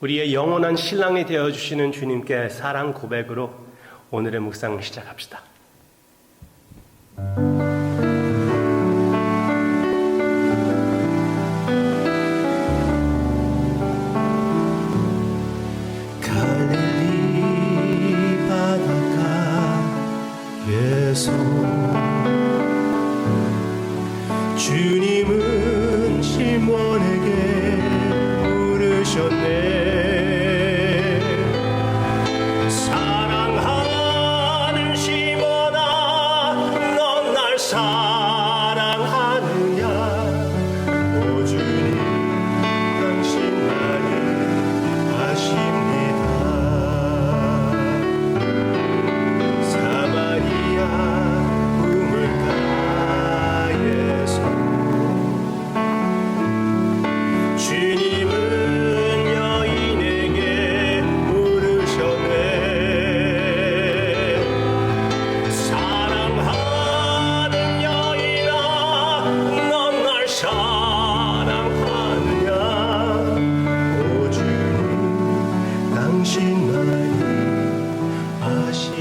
우리의 영원한 신랑이 되어주시는 주님께 사랑 고백으로 오늘의 묵상 시작합시다. 갈릴리 바닷가에서 주님은 시몬에게 물으셨네. 사랑하는 시몬아, 넌 날 사랑하느냐? 오 주님, 당신 나를 아십니다. 사마리아 우물가에서 주님은 여인에게 물으셨네. 사랑하는 여인아, 넌 날 사랑하느냐? 오 주님, 당신 나를 아십니다.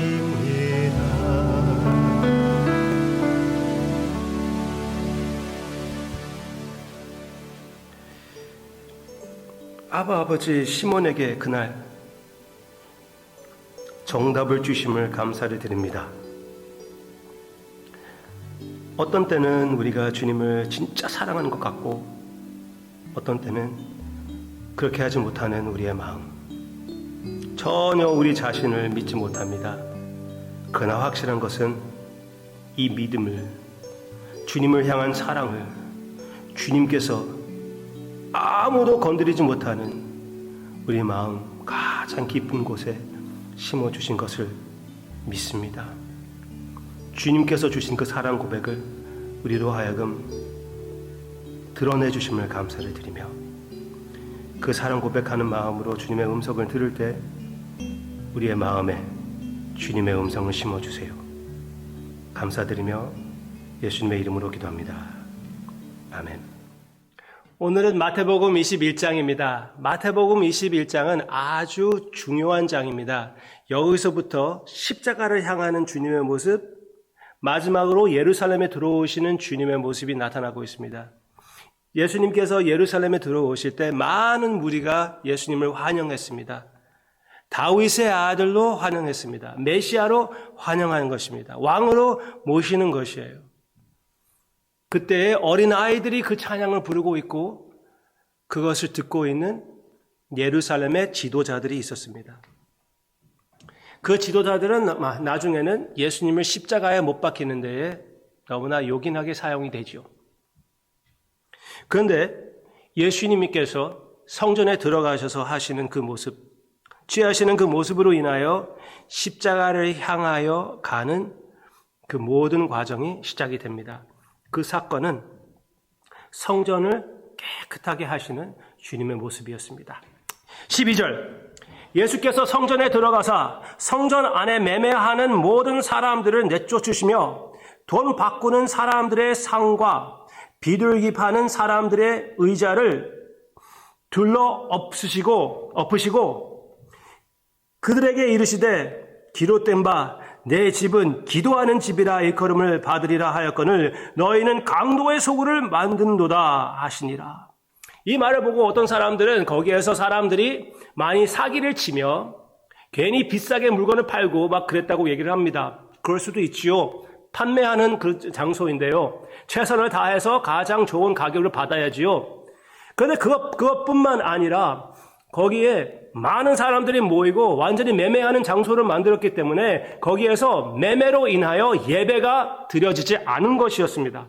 아버지 시몬에게 그날 정답을 주심을 감사를 드립니다. 어떤 때는 우리가 주님을 진짜 사랑하는 것 같고 어떤 때는 그렇게 하지 못하는 우리의 마음, 전혀 우리 자신을 믿지 못합니다. 그러나 확실한 것은 이 믿음을, 주님을 향한 사랑을 주님께서 아무도 건드리지 못하는 우리 마음 가장 깊은 곳에 심어주신 것을 믿습니다. 주님께서 주신 그 사랑 고백을 우리로 하여금 드러내주심을 감사를 드리며 그 사랑 고백하는 마음으로 주님의 음성을 들을 때 우리의 마음에 주님의 음성을 심어주세요. 감사드리며 예수님의 이름으로 기도합니다. 아멘. 오늘은 마태복음 21장입니다. 마태복음 21장은 아주 중요한 장입니다. 여기서부터 십자가를 향하는 주님의 모습, 마지막으로 예루살렘에 들어오시는 주님의 모습이 나타나고 있습니다. 예수님께서 예루살렘에 들어오실 때 많은 무리가 예수님을 환영했습니다. 다윗의 아들로 환영했습니다. 메시아로 환영하는 것입니다. 왕으로 모시는 것이에요. 그때 어린 아이들이 그 찬양을 부르고 있고 그것을 듣고 있는 예루살렘의 지도자들이 있었습니다. 그 지도자들은 나중에는 예수님을 십자가에 못 박히는 데에 너무나 요긴하게 사용이 되죠. 그런데 예수님께서 성전에 들어가셔서 하시는 그 모습, 취하시는 그 모습으로 인하여 십자가를 향하여 가는 그 모든 과정이 시작이 됩니다. 그 사건은 성전을 깨끗하게 하시는 주님의 모습이었습니다. 12절, 예수께서 성전에 들어가사 성전 안에 매매하는 모든 사람들을 내쫓으시며 돈 바꾸는 사람들의 상과 비둘기 파는 사람들의 의자를 둘러 엎으시고 그들에게 이르시되 기록된 바 내 집은 기도하는 집이라 일컬음을 받으리라 하였거늘 너희는 강도의 소굴을 만든도다 하시니라. 이 말을 보고 어떤 사람들은 거기에서 사람들이 많이 사기를 치며 괜히 비싸게 물건을 팔고 막 그랬다고 얘기를 합니다. 그럴 수도 있지요. 판매하는 그 장소인데요. 최선을 다해서 가장 좋은 가격을 받아야지요. 그런데 그것뿐만 아니라 거기에 많은 사람들이 모이고 완전히 매매하는 장소를 만들었기 때문에 거기에서 매매로 인하여 예배가 드려지지 않은 것이었습니다.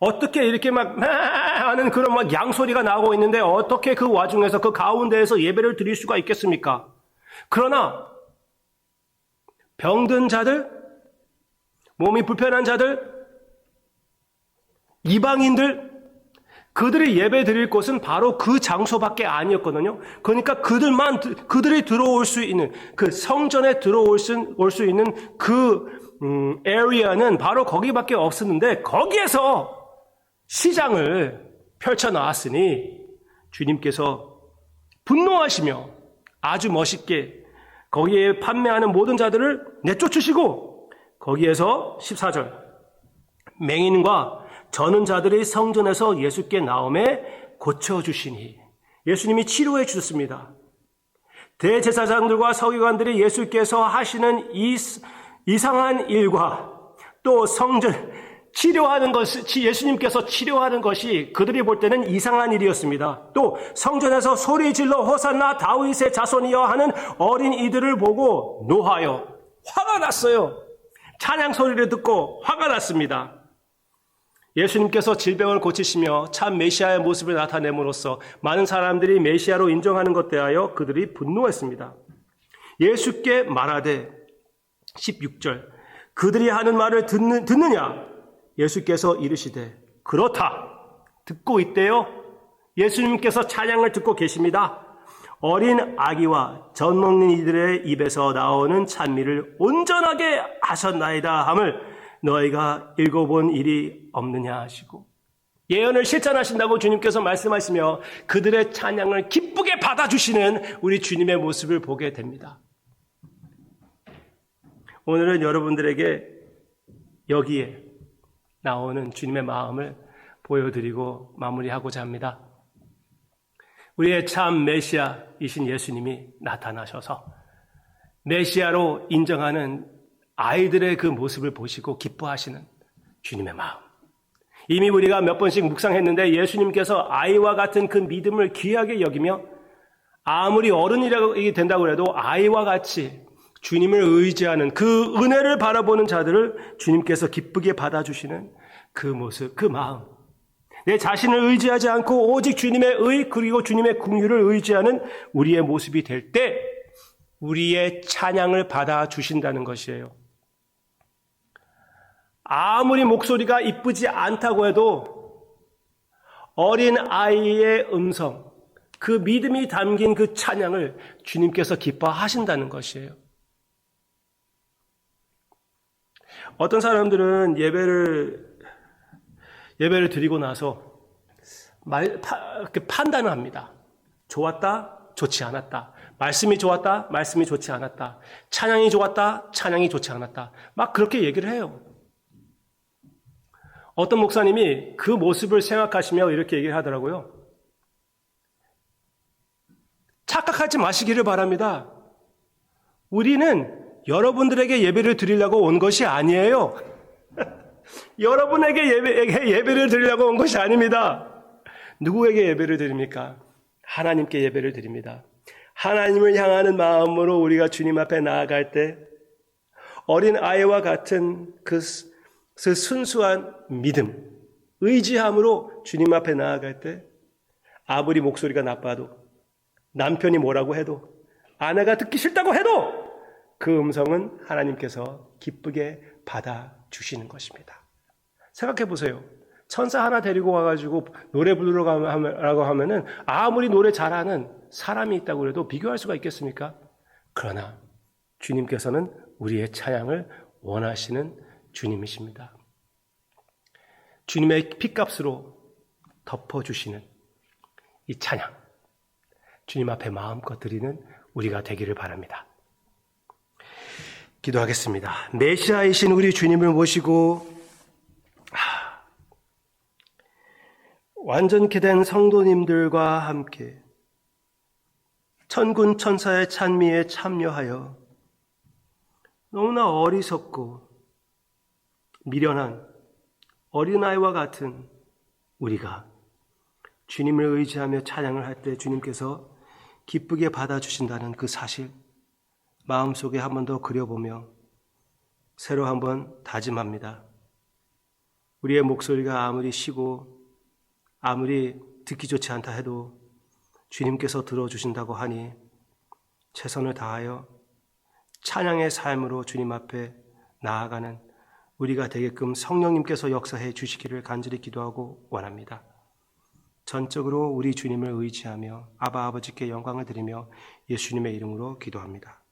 어떻게 이렇게 막 하는 그런 막 양소리가 나오고 있는데 어떻게 그 와중에서 그 가운데에서 예배를 드릴 수가 있겠습니까? 그러나 병든 자들, 몸이 불편한 자들, 이방인들, 그들이 예배 드릴 곳은 바로 그 장소밖에 아니었거든요. 그러니까 그들이 들어올 수 있는, 그 성전에 올 수 있는 그 에리어는 바로 거기밖에 없었는데 거기에서 시장을 펼쳐 놨으니 주님께서 분노하시며 아주 멋있게 거기에 판매하는 모든 자들을 내쫓으시고 거기에서 14절 맹인과 저는 자들이 성전에서 예수께 나오매 고쳐주시니 예수님이 치료해 주셨습니다. 대제사장들과 서기관들이 예수께서 하시는 이상한 일과 또 성전 치료하는 것이 예수님께서 치료하는 것이 그들이 볼 때는 이상한 일이었습니다. 또 성전에서 소리 질러 호산나 다윗의 자손이여 하는 어린 이들을 보고 노하여 화가 났어요. 찬양 소리를 듣고 화가 났습니다. 예수님께서 질병을 고치시며 참 메시아의 모습을 나타냄으로써 많은 사람들이 메시아로 인정하는 것 대하여 그들이 분노했습니다. 예수께 말하되 16절 그들이 하는 말을 듣느냐? 예수께서 이르시되 그렇다. 듣고 있대요. 예수님께서 찬양을 듣고 계십니다. 어린 아기와 젖 먹는 이들의 입에서 나오는 찬미를 온전하게 하셨나이다 함을 너희가 읽어본 일이 없느냐 하시고 예언을 실천하신다고 주님께서 말씀하시며 그들의 찬양을 기쁘게 받아주시는 우리 주님의 모습을 보게 됩니다. 오늘은 여러분들에게 여기에 나오는 주님의 마음을 보여드리고 마무리하고자 합니다. 우리의 참 메시아이신 예수님이 나타나셔서 메시아로 인정하는 아이들의 그 모습을 보시고 기뻐하시는 주님의 마음. 이미 우리가 몇 번씩 묵상했는데 예수님께서 아이와 같은 그 믿음을 귀하게 여기며 아무리 어른이라고 된다고 해도 아이와 같이 주님을 의지하는 그 은혜를 바라보는 자들을 주님께서 기쁘게 받아주시는 그 모습, 그 마음. 내 자신을 의지하지 않고 오직 주님의 의 그리고 주님의 긍휼을 의지하는 우리의 모습이 될 때 우리의 찬양을 받아주신다는 것이에요. 아무리 목소리가 이쁘지 않다고 해도 어린 아이의 음성, 그 믿음이 담긴 그 찬양을 주님께서 기뻐하신다는 것이에요. 어떤 사람들은 예배를 드리고 나서 판단을 합니다. 좋았다, 좋지 않았다. 말씀이 좋았다, 말씀이 좋지 않았다. 찬양이 좋았다, 찬양이 좋지 않았다. 막 그렇게 얘기를 해요. 어떤 목사님이 그 모습을 생각하시며 이렇게 얘기를 하더라고요. 착각하지 마시기를 바랍니다. 우리는 여러분들에게 예배를 드리려고 온 것이 아니에요. 여러분에게 예배를 드리려고 온 것이 아닙니다. 누구에게 예배를 드립니까? 하나님께 예배를 드립니다. 하나님을 향하는 마음으로 우리가 주님 앞에 나아갈 때 어린 아이와 같은 그 순수한 믿음, 의지함으로 주님 앞에 나아갈 때 아무리 목소리가 나빠도 남편이 뭐라고 해도 아내가 듣기 싫다고 해도 그 음성은 하나님께서 기쁘게 받아주시는 것입니다. 생각해 보세요. 천사 하나 데리고 와가지고 노래 부르라고 하면은 아무리 노래 잘하는 사람이 있다고 해도 비교할 수가 있겠습니까? 그러나 주님께서는 우리의 찬양을 원하시는 주님이십니다. 주님의 핏값으로 덮어주시는 이 찬양, 주님 앞에 마음껏 드리는 우리가 되기를 바랍니다. 기도하겠습니다. 메시아이신 우리 주님을 모시고 완전케 된 성도님들과 함께 천군 천사의 찬미에 참여하여 너무나 어리석고 미련한 어린아이와 같은 우리가 주님을 의지하며 찬양을 할 때 주님께서 기쁘게 받아주신다는 그 사실 마음속에 한 번 더 그려보며 새로 한번 다짐합니다. 우리의 목소리가 아무리 쉬고 아무리 듣기 좋지 않다 해도 주님께서 들어주신다고 하니 최선을 다하여 찬양의 삶으로 주님 앞에 나아가는 우리가 되게끔 성령님께서 역사해 주시기를 간절히 기도하고 원합니다. 전적으로 우리 주님을 의지하며 아버지께 영광을 드리며 예수님의 이름으로 기도합니다.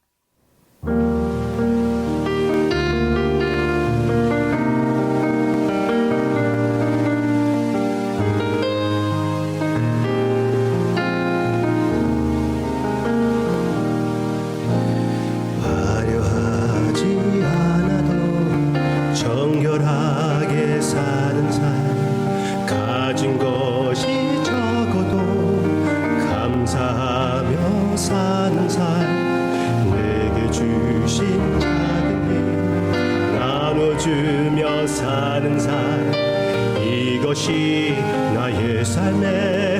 사는 삶 내게 주신 작은 힘 나눠주며 사는 삶 이것이 나의 삶의